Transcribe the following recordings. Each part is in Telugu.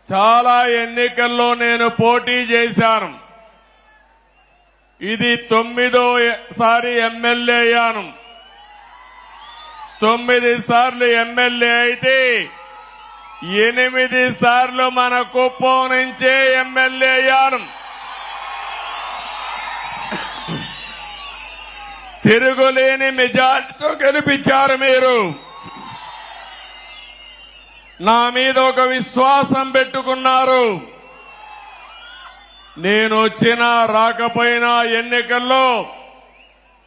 చాలా ఎన్నికల్లో నేను పోటీ చేశాను. ఇది 9వ ఎమ్మెల్యే అయ్యాను. 9 సార్లు ఎమ్మెల్యే అయితే 8 సార్లు మన కుప్పం నుంచే ఎమ్మెల్యే అయ్యాను. తిరుగులేని మెజార్టీతో గెలిపించారు మీరు. నా మీద ఒక విశ్వాసం పెట్టుకున్నారు. నేను వచ్చినా రాకపోయినా ఎన్నికల్లో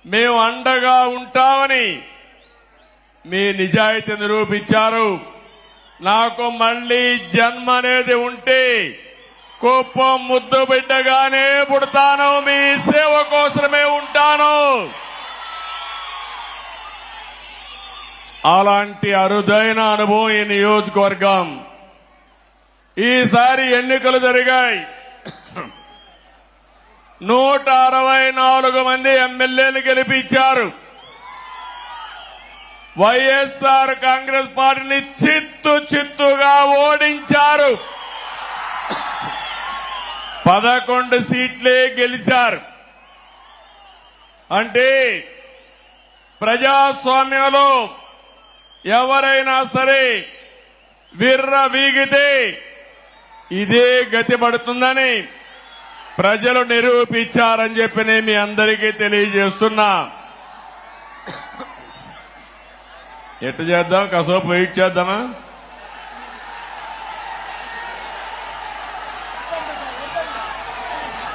మేము అండగా ఉంటామని మీ నిజాయితీ నిరూపించారు. నాకు మళ్లీ జన్మ అనేది ఉంటే కుప్పం ముద్దు బిడ్డగానే పుడతాను. మీ సేవ కోసమే ఉంటాను. అలాంటి అరుదైన అనుభవం ఈ నియోజకవర్గం. ఈసారి ఎన్నికలు జరిగాయి. 164 మంది ఎమ్మెల్యేలు గెలిపించారు. వైఎస్ఆర్ కాంగ్రెస్ పార్టీని చిత్తుగా ఓడించారు. 11 సీట్లే గెలిచారు. అంటే ప్రజాస్వామ్యంలో ఎవరైనా సరే విర్రవీగితే ఇదే గతి పడుతుందని ప్రజలు నిరూపించారని చెప్పి నేను మీ అందరికీ తెలియజేస్తున్నా. ఎట్టు చేద్దాం? కాసేపు వెయిట్ చేద్దామా?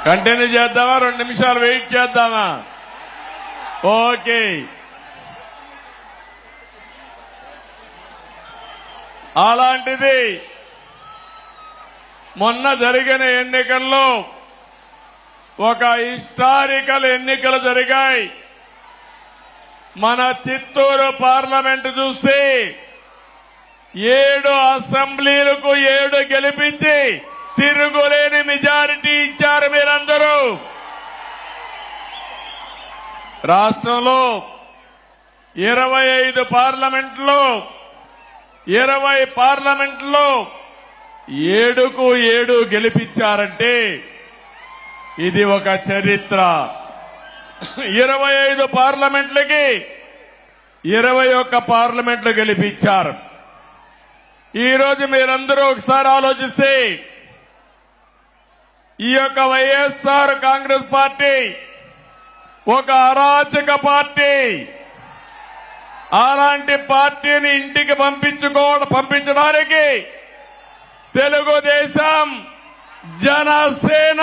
కంటిన్యూ చేద్దామా? 2 నిమిషాలు వెయిట్ చేద్దామా? ఓకే. అలాంటిది మొన్న జరిగిన ఎన్నికల్లో ఒక హిస్టారికల్ ఎన్నికలు జరిగాయి. మన చిత్తూరు పార్లమెంటు చూస్తే 7 అసెంబ్లీలకు 7 గెలిపించి తిరుగులేని మెజారిటీ ఇచ్చారు మీరందరూ. రాష్ట్రంలో 25 పార్లమెంట్లో 20 పార్లమెంట్లో 7కు 7 గెలిపించారంటే ఇది ఒక చరిత్ర. 25 పార్లమెంట్లకి 21 పార్లమెంట్లు గెలిపించారు. ఈ రోజు మీరందరూ ఒకసారి ఆలోచిస్తే ఈ యొక్క వైఎస్ఆర్ కాంగ్రెస్ పార్టీ ఒక అరాచక పార్టీ. అలాంటి పార్టీని ఇంటికి పంపించడానికి తెలుగుదేశం, జనసేన,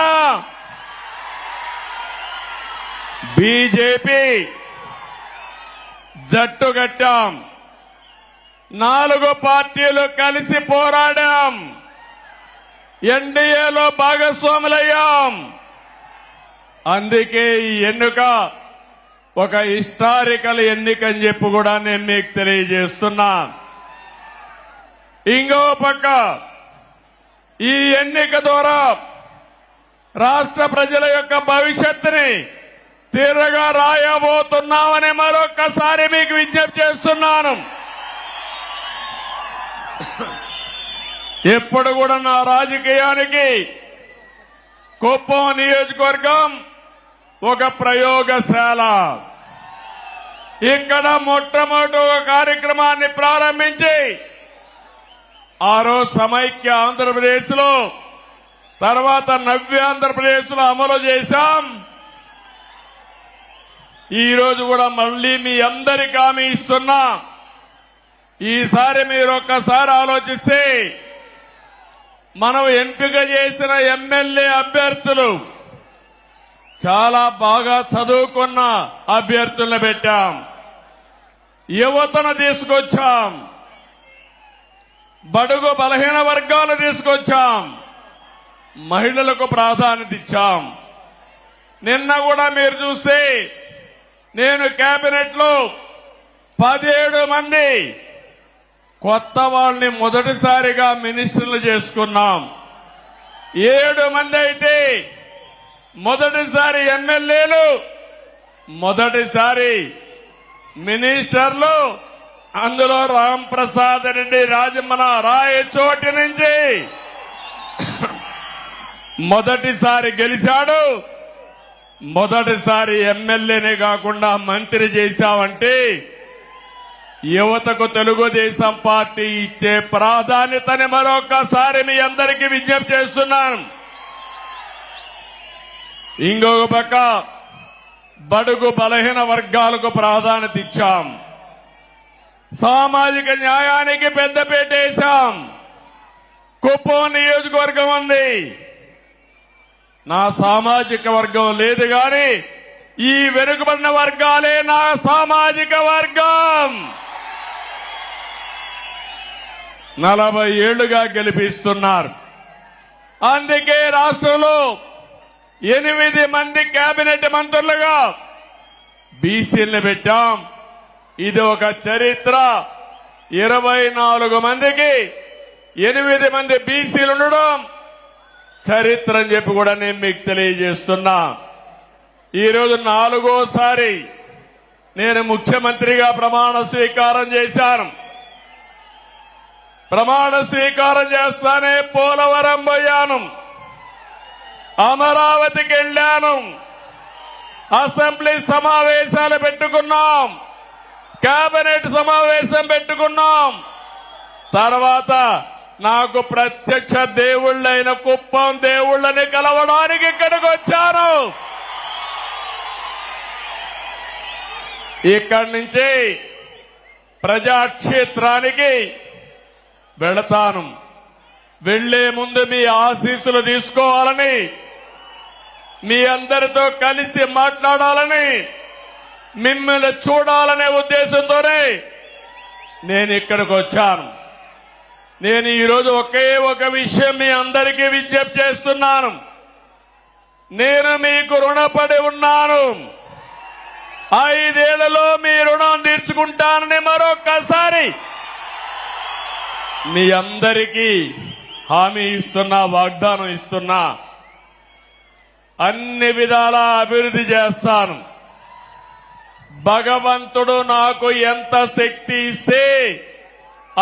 బీజేపీ జట్టు కట్టాం. 4 పార్టీలు కలిసి పోరాడాం. ఎన్డీఏలో భాగస్వాములయ్యాం. అందుకే ఈ ఎన్నిక ఒక హిస్టారికల్ ఎన్నిక అని చెప్పి కూడా నేను మీకు తెలియజేస్తున్నా. ఇంకో పక్క ఈ ఎన్నిక ద్వారా రాష్ట్ర ప్రజల యొక్క భవిష్యత్తుని తీరగా రాయబోతున్నామని మరొక్కసారి మీకు విజ్ఞప్తి చేస్తున్నాను. ఎప్పుడు కూడా నా రాజకీయానికి కుప్పం నియోజకవర్గం ఒక ప్రయోగశాల. ఇక్కడ మొట్టమొదటి ఒక కార్యక్రమాన్ని ప్రారంభించి ఆ రోజు సమైక్య ఆంధ్రప్రదేశ్ లో, తర్వాత నవ్య ఆంధ్రప్రదేశ్ లో అమలు చేశాం. ఈ రోజు కూడా మళ్లీ మీ అందరికీ హామీ ఇస్తున్నా. ఈసారి మీరు ఒక్కసారి ఆలోచిస్తే మనం ఎంపిక చేసిన ఎమ్మెల్యే అభ్యర్థులు చాలా బాగా చదువుకున్న అభ్యర్థులను పెట్టాం. యువతను తీసుకొచ్చాం. బడుగు బలహీన వర్గాలు తీసుకొచ్చాం. మహిళలకు ప్రాధాన్యత ఇచ్చాం. నిన్న కూడా మీరు చూస్తే నేను కేబినెట్ లో 17 మంది కొత్త వాళ్ళని మొదటిసారిగా మినిస్టర్లు చేసుకున్నాం. 7 మంది అయితే మొదటిసారి ఎమ్మెల్యేలు, మొదటిసారి మినిస్టర్లు. అందులో రాంప్రసాద్ రెడ్డి రాయచోటి నుంచి మొదటిసారి గెలిచాడు. మొదటిసారి ఎమ్మెల్యేనే కాకుండా మంత్రి చేశావంటే యువతకు తెలుగుదేశం పార్టీ ఇచ్చే ప్రాధాన్యతని మరొకసారి మీ అందరికీ విజ్ఞప్తి చేస్తున్నాను. ఇంకొక పక్క బడుగు బలహీన వర్గాలకు ప్రాధాన్యత ఇచ్చాం. సామాజిక న్యాయానికి పెద్దపీట వేశాం. కుప్పం నియోజకవర్గం ఉంది. నా సామాజిక వర్గం లేదు గాని ఈ వెనుకబడిన వర్గాలే నా సామాజిక వర్గం. 40 ఏళ్లుగా గెలిపిస్తున్నారు. అందుకే రాష్ట్రంలో 8 మంది కేబినెట్ మంత్రులుగా బీసీలను పెట్టాం. ఇది ఒక చరిత్ర. 24 మందికి 8 మంది బీసీలు ఉండడం చరిత్ర అని చెప్పి కూడా నేను మీకు తెలియజేస్తున్నా. ఈరోజు 4వసారి నేను ముఖ్యమంత్రిగా ప్రమాణ స్వీకారం చేశాను. ప్రమాణ స్వీకారం చేస్తానే పోలవరం పోయాను, అమరావతికి వెళ్లాను, అసెంబ్లీ సమావేశాలు పెట్టుకున్నాం, కేబినెట్ సమావేశం పెట్టుకున్నాం. తర్వాత నాకు ప్రత్యక్ష దేవుళ్ళైన కుప్పం దేవుళ్ళని కలవడానికి ఇక్కడికి వచ్చాను. ఇక్కడి నుంచి ప్రజాక్షేత్రానికి వెళతాను. వెళ్లే ముందు మీ ఆశీస్సులు తీసుకోవాలని, మీ అందరితో కలిసి మాట్లాడాలని, మిమ్మల్ని చూడాలనే ఉద్దేశంతోనే నేను ఇక్కడికి వచ్చాను. నేను ఈరోజు ఒకే ఒక విషయం మీ అందరికీ విజ్ఞప్తి చేస్తున్నాను. నేను మీకు రుణపడి ఉన్నాను. 5 ఏళ్లలో మీ రుణం తీర్చుకుంటానని మరొక్కసారి మీ అందరికీ హామీ ఇస్తున్నా, వాగ్దానం ఇస్తున్నా. అన్ని విధాలా అభివృద్ధి చేస్తాను. భగవంతుడు నాకు ఎంత శక్తి ఇస్తే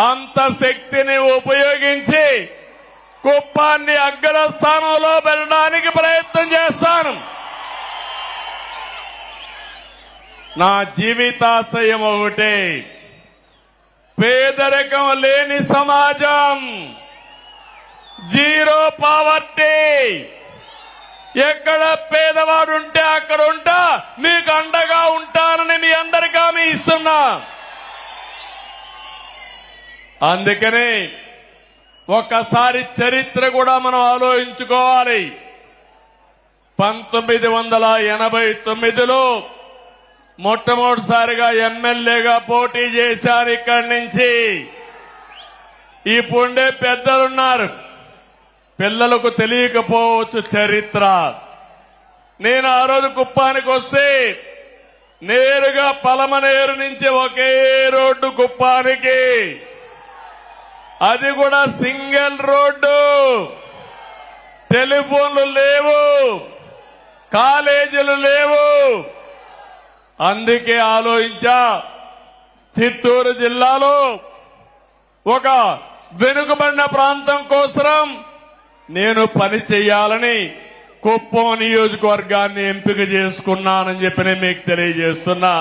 అంత శక్తిని ఉపయోగించి కుప్పాన్ని అగ్రస్థానంలో పెట్టడానికి ప్రయత్నం చేస్తాను. నా జీవితాశయం ఒకటే, పేదరికం లేని సమాజం, జీరో పావర్టీ. ఎక్కడ పేదవాడుంటే అక్కడ ఉంటా, మీకు అండగా ఉంటానని మీ అందరికీ హామీ ఇస్తున్నా. అందుకనే ఒక్కసారి చరిత్ర కూడా మనం ఆలోచించుకోవాలి. 1989లో మొట్టమొదటిసారిగా ఎమ్మెల్యేగా పోటీ చేశారు. ఇక్కడి నుంచి ఇప్పుడే పెద్దలున్నారు, పిల్లలకు తెలియకపోవచ్చు చరిత్ర. నేను ఆ రోజు కుప్పానికి వస్తే నేరుగా పలమనేరు నుంచి ఒకే రోడ్డు కుప్పానికి, అది కూడా సింగిల్ రోడ్డు. టెలిఫోన్లు లేవు, కాలేజీలు లేవు. అందుకే ఆలోచించా, చిత్తూరు జిల్లాలో ఒక వెనుకబడిన ప్రాంతం కోసం నేను పని చేయాలని కుప్పం నియోజకవర్గాన్ని ఎంపిక చేసుకున్నానని చెప్పి నేను మీకు తెలియజేస్తున్నా.